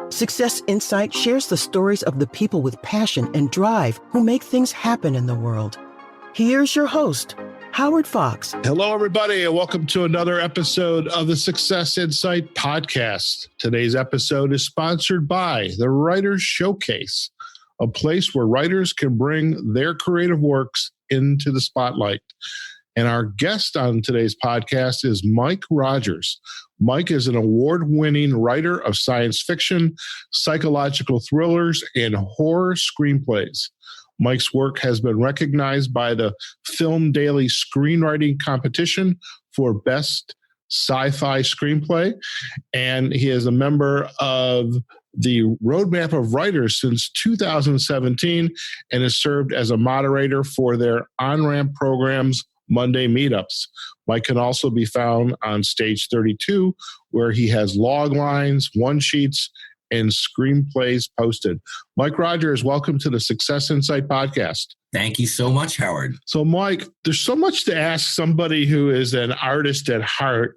Success Insight shares the stories of the people with passion and drive who make things happen in the world. Here's your host, Howard Fox. Hello, everybody, and welcome to another episode of the Success Insight podcast. Today's episode is sponsored by the Writers Showcase, a place where writers can bring their creative works into the spotlight. And our guest on today's podcast is Mike Rogers. Mike is an award-winning writer of science fiction, psychological thrillers, and horror screenplays. Mike's work has been recognized by the Film Daily Screenwriting Competition for Best Sci-Fi Screenplay, and he is a member of the Roadmap of Writers since 2017 and has served as a moderator for their OnRamp program's Monday meetups. Mike can also be found on Stage 32, where he has loglines, one-sheets, and screenplays posted. Mike Rogers, welcome to the Success Insight podcast. Thank you so much, Howard. So, Mike, there's so much to ask somebody who is an artist at heart,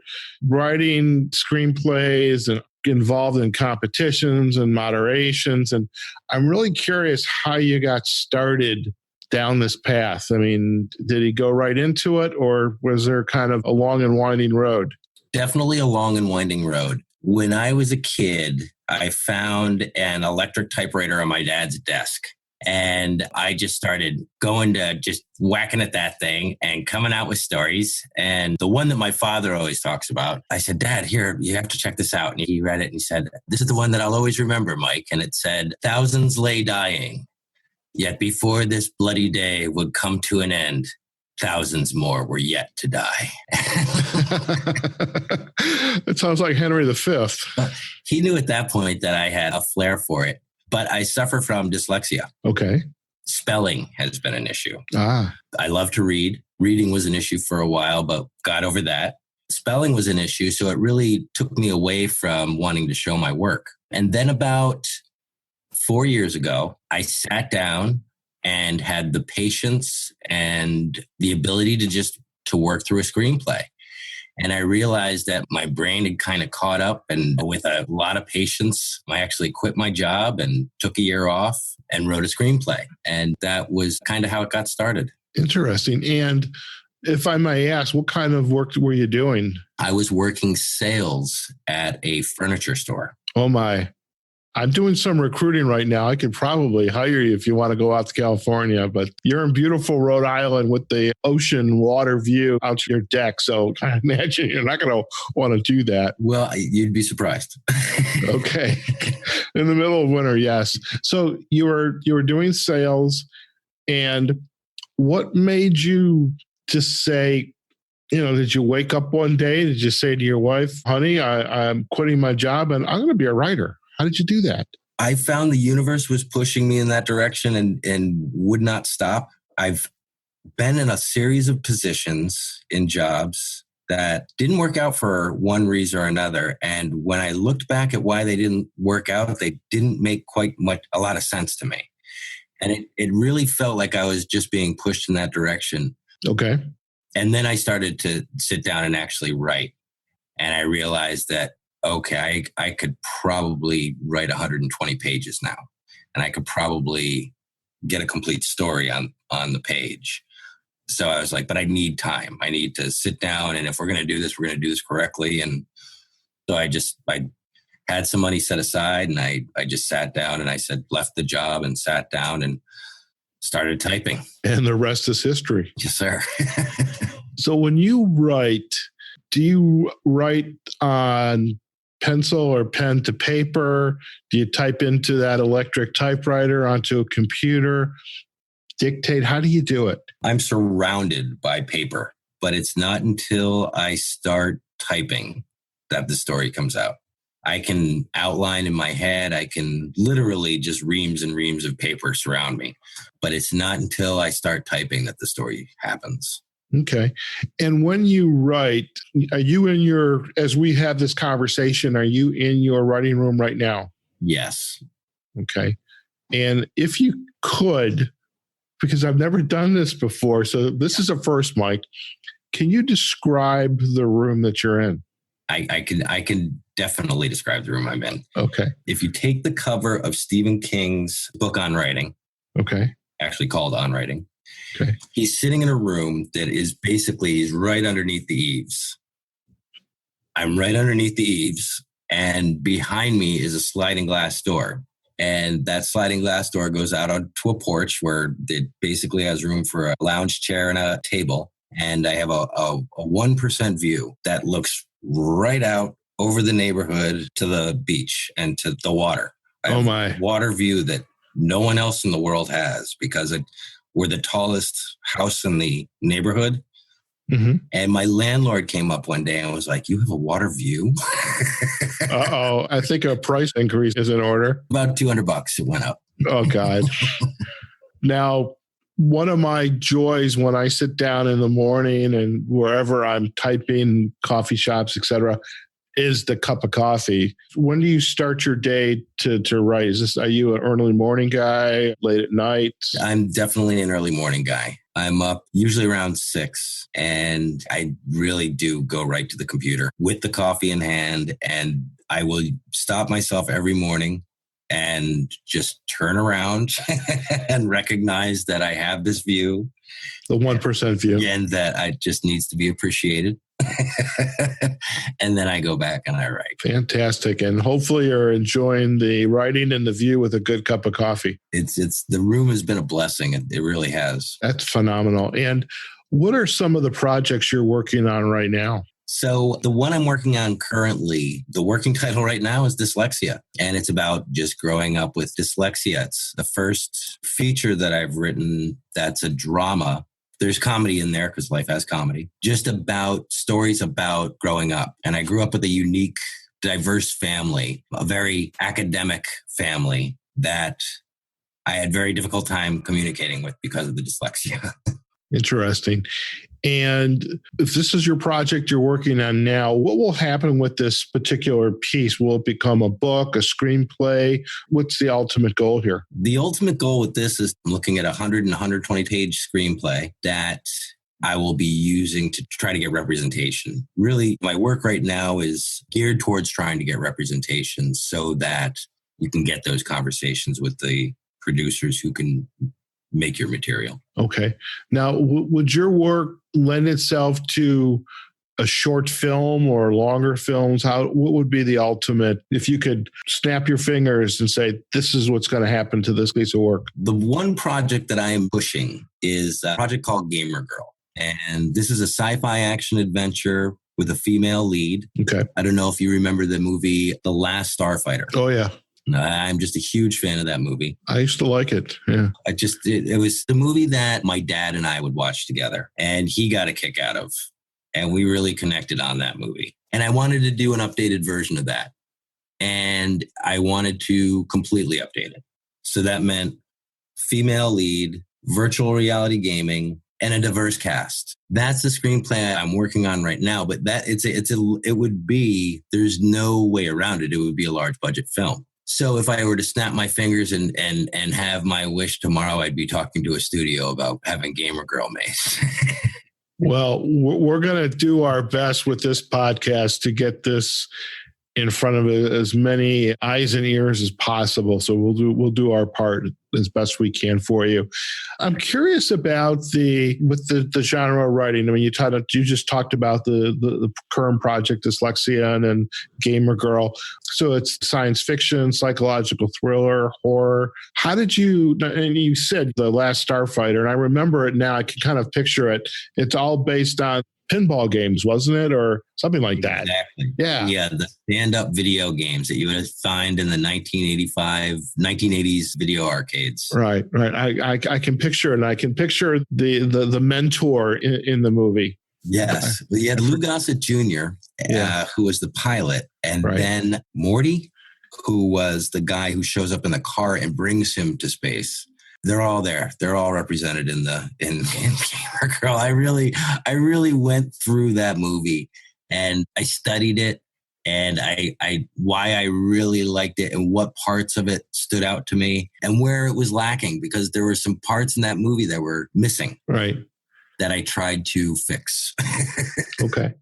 writing screenplays and involved in competitions and moderations. And I'm really curious how you got started down this path. I mean, did he go right into it, or was there kind of a long and winding road? Definitely a long and winding road. When I was a kid, I found an electric typewriter on my dad's desk. And I just started going to just whacking at that thing and coming out with stories. And the one that my father always talks about, I said, Dad, here, you have to check this out. And he read it and he said, this is the one that I'll always remember, Mike. And it said, thousands lay dying. Yet before this bloody day would come to an end, thousands more were yet to die. It sounds like Henry V. He knew at that point that I had a flair for it, but I suffer from dyslexia. Okay. Spelling has been an issue. I love to read. Reading was an issue for a while, but got over that. Spelling was an issue, so it really took me away from wanting to show my work. And then about 4 years ago, I sat down and had the patience and the ability to work through a screenplay. And I realized that my brain had kind of caught up, and with a lot of patience, I actually quit my job and took a year off and wrote a screenplay. And that was kind of how it got started. Interesting. And if I may ask, what kind of work were you doing? I was working sales at a furniture store. Oh my. I'm doing some recruiting right now. I could probably hire you if you want to go out to California, but you're in beautiful Rhode Island with the ocean water view out your deck. So I imagine you're not going to want to do that. Well, you'd be surprised. Okay. In the middle of winter, yes. So you were doing sales, and what made you just say, did you wake up one day? Did you say to your wife, honey, I'm quitting my job and I'm going to be a writer? How did you do that? I found the universe was pushing me in that direction and would not stop. I've been in a series of positions in jobs that didn't work out for one reason or another. And when I looked back at why they didn't work out, they didn't make a lot of sense to me. And it really felt like I was just being pushed in that direction. Okay. And then I started to sit down and actually write. And I realized that, okay, I could probably write 120 pages now, and I could probably get a complete story on the page. So I was like, but I need time. I need to sit down, and if we're going to do this, we're going to do this correctly. And so I had some money set aside, and I just sat down and I left the job and sat down and started typing. And the rest is history. Yes, sir. So when you write, do you write on pencil or pen to paper? Do you type into that electric typewriter onto a computer? Dictate? How do you do it? I'm surrounded by paper, but it's not until I start typing that the story comes out. I can outline in my head. I can literally just reams and reams of paper surround me, but it's not until I start typing that the story happens. Okay. And when you write, are you as we have this conversation, are you in your writing room right now? Yes. Okay. And if you could, because I've never done this before, so this is a first, Mike, can you describe the room that you're in? I can definitely describe the room I'm in. Okay. If you take the cover of Stephen King's book on writing, okay, actually called On Writing, okay, he's sitting in a room that is basically, he's right underneath the eaves. I'm right underneath the eaves, and behind me is a sliding glass door. And that sliding glass door goes out onto a porch where it basically has room for a lounge chair and a table. And I have a 1% view that looks right out over the neighborhood to the beach and to the water. I have my. a water view that no one else in the world has because we're the tallest house in the neighborhood. Mm-hmm. And my landlord came up one day and was like, "You have a water view?" Uh-oh. I think a price increase is in order. About $200 it went up. Oh, God. Now, one of my joys when I sit down in the morning and wherever I'm typing, coffee shops, etc., is the cup of coffee. When do you start your day to write? Are you an early morning guy, late at night? I'm definitely an early morning guy. I'm up usually around 6, and I really do go right to the computer with the coffee in hand, and I will stop myself every morning and just turn around and recognize that I have this view. The 1% view. And that I just needs to be appreciated. And then I go back and I write. Fantastic. And hopefully you're enjoying the writing and the view with a good cup of coffee. It's the room has been a blessing. It really has. That's phenomenal. And what are some of the projects you're working on right now? So the one I'm working on currently, the working title right now is Dyslexia. And it's about just growing up with dyslexia. It's the first feature that I've written that's a drama. There's comedy in there because life has comedy, just about stories about growing up. And I grew up with a unique, diverse family, a very academic family that I had very difficult time communicating with because of the dyslexia. Interesting. And if this is your project you're working on now, what will happen with this particular piece? Will it become a book, a screenplay? What's the ultimate goal here? The ultimate goal with this is I'm looking at 100 and 120 page screenplay that I will be using to try to get representation. Really, my work right now is geared towards trying to get representation so that you can get those conversations with the producers who can make your material. Okay. Now, would your work lend itself to a short film or longer films? What would be the ultimate, if you could snap your fingers and say, this is what's going to happen to this piece of work? The one project that I am pushing is a project called Gamer Girl. And this is a sci-fi action adventure with a female lead. Okay. I don't know if you remember the movie The Last Starfighter. Oh, yeah. I'm just a huge fan of that movie. I used to like it. Yeah. It was the movie that my dad and I would watch together, and he got a kick out of, and we really connected on that movie. And I wanted to do an updated version of that. And I wanted to completely update it. So that meant female lead, virtual reality gaming, and a diverse cast. That's the screenplay I'm working on right now. But it would be, there's no way around it. It would be a large budget film. So if I were to snap my fingers and have my wish tomorrow, I'd be talking to a studio about having Gamer Girl made. Well, we're going to do our best with this podcast to get this in front of as many eyes and ears as possible. So we'll do our part as best we can for you. I'm curious about the genre of writing. I mean, you just talked about the current project Dyslexia and then Gamer Girl. So it's science fiction, psychological thriller, horror. How did you? And you said The Last Starfighter, and I remember it now. I can kind of picture it. It's all based on pinball games, wasn't it? Or something like that. Exactly. Yeah. Yeah. The stand-up video games that you would find in the 1980s video arcades. Right. I can picture it. And I can picture the mentor in the movie. Yes. We had Lou Gossett Jr., who was the pilot. And then Morty, who was the guy who shows up in the car and brings him to space. They're all there. They're all represented in Gamer Girl. I really went through that movie and I studied it and why I really liked it and what parts of it stood out to me and where it was lacking, because there were some parts in that movie that were missing. Right. That I tried to fix. Okay.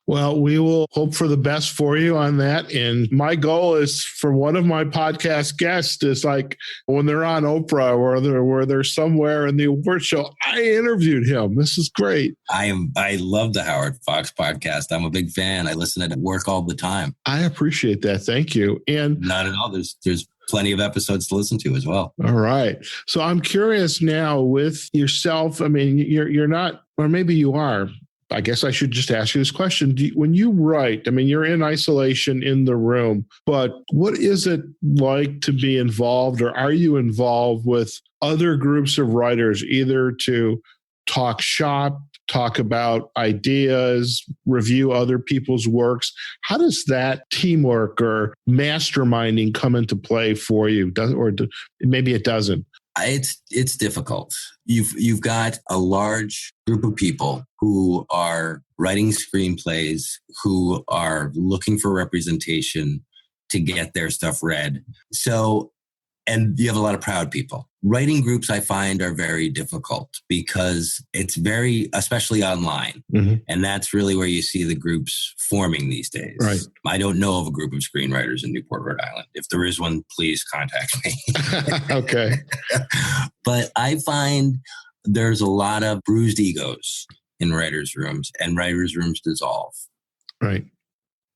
Well, we will hope for the best for you on that. And my goal is for one of my podcast guests is like when they're on Oprah or they're somewhere in the award show, I interviewed him. This is great. I love the Howard Fox podcast. I'm a big fan. I listen to it at work all the time. I appreciate that. Thank you. And not at all. There's plenty of episodes to listen to as well. All right. So I'm curious now with yourself. I mean, you're not, or maybe you are. I guess I should just ask you this question. When you write, I mean, you're in isolation in the room, but what is it like to be involved, or are you involved with other groups of writers, either to talk shop, talk about ideas, review other people's works? How does that teamwork or masterminding come into play for you? Maybe it doesn't. It's difficult. You've got a large group of people who are writing screenplays, who are looking for representation to get their stuff read. And you have a lot of proud people. Writing groups, I find, are very difficult because it's especially online. Mm-hmm. And that's really where you see the groups forming these days. Right. I don't know of a group of screenwriters in Newport, Rhode Island. If there is one, please contact me. Okay. But I find there's a lot of bruised egos in writers' rooms, and writers' rooms dissolve. Right.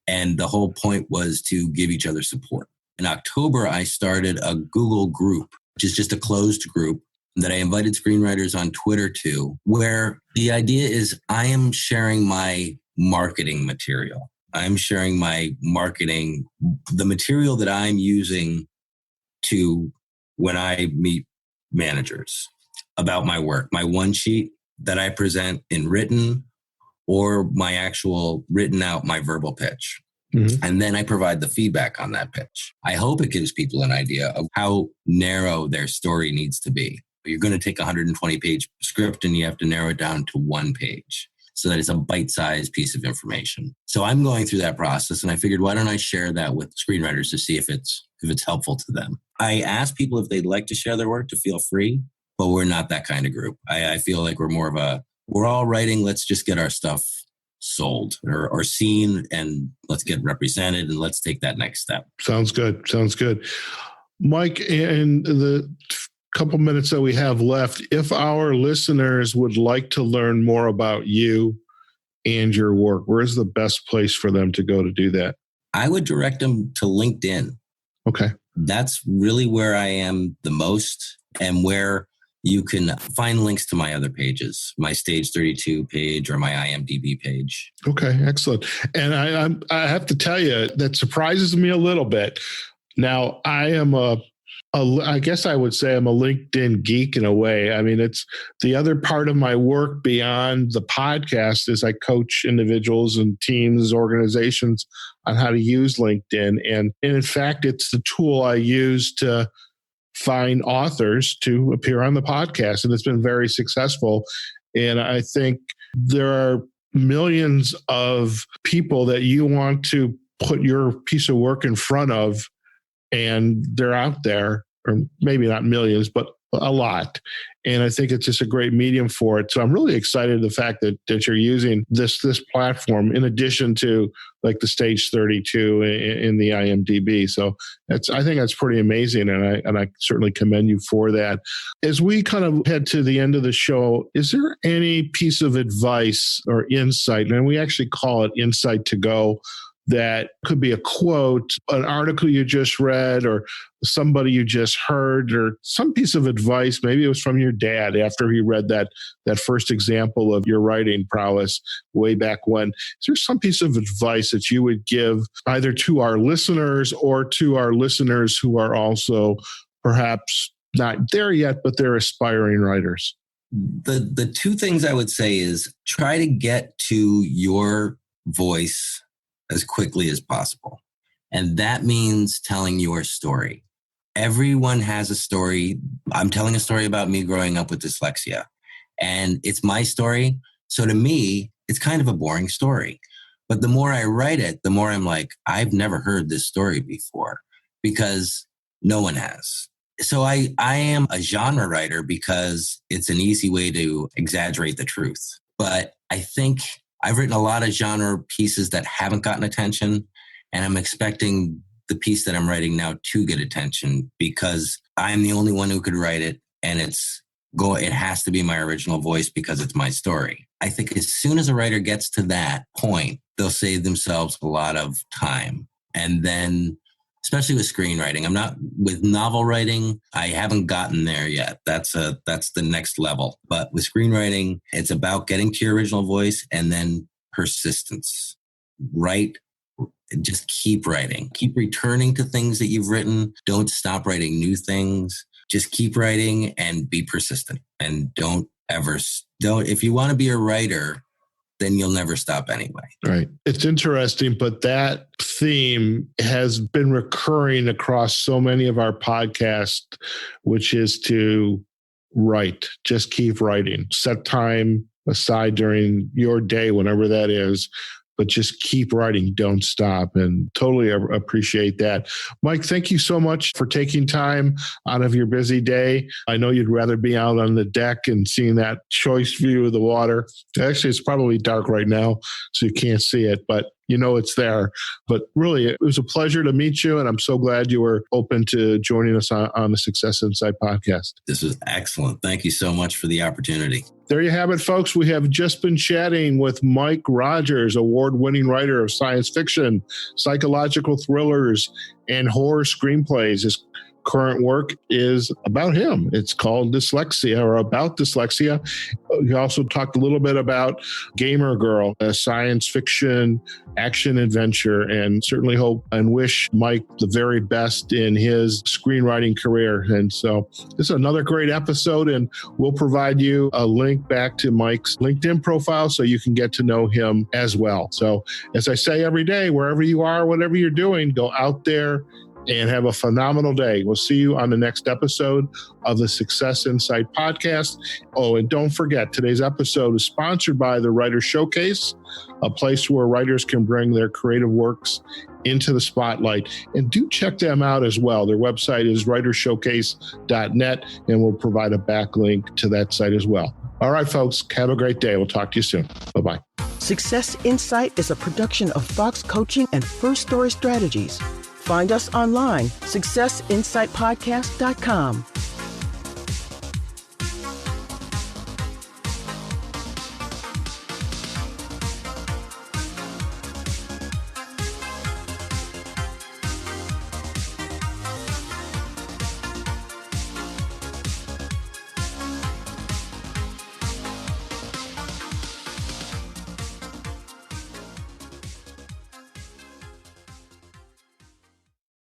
And the whole point was to give each other support. In October, I started a Google group, which is just a closed group that I invited screenwriters on Twitter to, where the idea is I am sharing my marketing material. I'm sharing my marketing, the material that I'm using when I meet managers about my work, my one sheet that I present in written or my actual written out, my verbal pitch. Mm-hmm. And then I provide the feedback on that pitch. I hope it gives people an idea of how narrow their story needs to be. You're going to take a 120-page script and you have to narrow it down to one page so that it's a bite-sized piece of information. So I'm going through that process, and I figured, why don't I share that with screenwriters to see if it's helpful to them. I ask people if they'd like to share their work to feel free, but we're not that kind of group. I feel like we're more of we're all writing, let's just get our stuff sold or seen, and let's get represented, and let's take that next step. Sounds good. Mike, in the couple minutes that we have left, if our listeners would like to learn more about you and your work, where's the best place for them to go to do that? I would direct them to LinkedIn. Okay. That's really where I am the most, and where you can find links to my other pages, my Stage 32 page or my IMDb page. Okay, excellent. And I have to tell you, that surprises me a little bit. Now, I am I guess I would say I'm a LinkedIn geek in a way. I mean, it's the other part of my work beyond the podcast is I coach individuals and teams, organizations on how to use LinkedIn. And in fact, it's the tool I use to find authors to appear on the podcast. And it's been very successful. And I think there are millions of people that you want to put your piece of work in front of, and they're out there, or maybe not millions, but a lot. And I think it's just a great medium for it. So I'm really excited the fact that you're using this platform in addition to like the Stage 32 in the IMDb. So I think that's pretty amazing. And I certainly commend you for that. As we kind of head to the end of the show, is there any piece of advice or insight, and we actually call it Insight to Go, that could be a quote, an article you just read, or somebody you just heard, or some piece of advice? Maybe it was from your dad after he read that first example of your writing prowess way back when. Is there some piece of advice that you would give either to our listeners or to our listeners who are also perhaps not there yet, but they're aspiring writers? The two things I would say is try to get to your voice as quickly as possible. And that means telling your story. Everyone has a story. I'm telling a story about me growing up with dyslexia, and it's my story. So to me, it's kind of a boring story. But the more I write it, the more I'm like, I've never heard this story before, because no one has. So I am a genre writer because it's an easy way to exaggerate the truth. But I think I've written a lot of genre pieces that haven't gotten attention, and I'm expecting the piece that I'm writing now to get attention because I'm the only one who could write it, and it has to be my original voice because it's my story. I think as soon as a writer gets to that point, they'll save themselves a lot of time. And then, especially with screenwriting, with novel writing, I haven't gotten there yet. That's the next level. But with screenwriting, it's about getting to your original voice and then persistence. Just keep writing. Keep returning to things that you've written. Don't stop writing new things. Just keep writing and be persistent. And if you want to be a writer, then you'll never stop anyway. Right. It's interesting, but that theme has been recurring across so many of our podcasts, which is to write. Just keep writing. Set time aside during your day, whenever that is, but just keep writing. Don't stop. And totally appreciate that. Mike, thank you so much for taking time out of your busy day. I know you'd rather be out on the deck and seeing that choice view of the water. Actually, it's probably dark right now, so you can't see it, but you know it's there. But really, it was a pleasure to meet you, and I'm so glad you were open to joining us on the Success Insight podcast. This was excellent. Thank you so much for the opportunity. There you have it, folks. We have just been chatting with Mike Rogers, award-winning writer of science fiction, psychological thrillers, and horror screenplays. His current work is about him. It's called Dyslexia, or About Dyslexia. He also talked a little bit about Gamer Girl, a science fiction action adventure, and certainly hope and wish Mike the very best in his screenwriting career. And so this is another great episode, and we'll provide you a link back to Mike's LinkedIn profile so you can get to know him as well. So as I say every day, wherever you are, whatever you're doing, go out there and have a phenomenal day. We'll see you on the next episode of the Success Insight podcast. Oh, and don't forget, today's episode is sponsored by the Writer Showcase, a place where writers can bring their creative works into the spotlight. And do check them out as well. Their website is writershowcase.net, and we'll provide a backlink to that site as well. All right, folks, have a great day. We'll talk to you soon. Bye-bye. Success Insight is a production of Fox Coaching and First Story Strategies. Find us online, successinsightpodcast.com.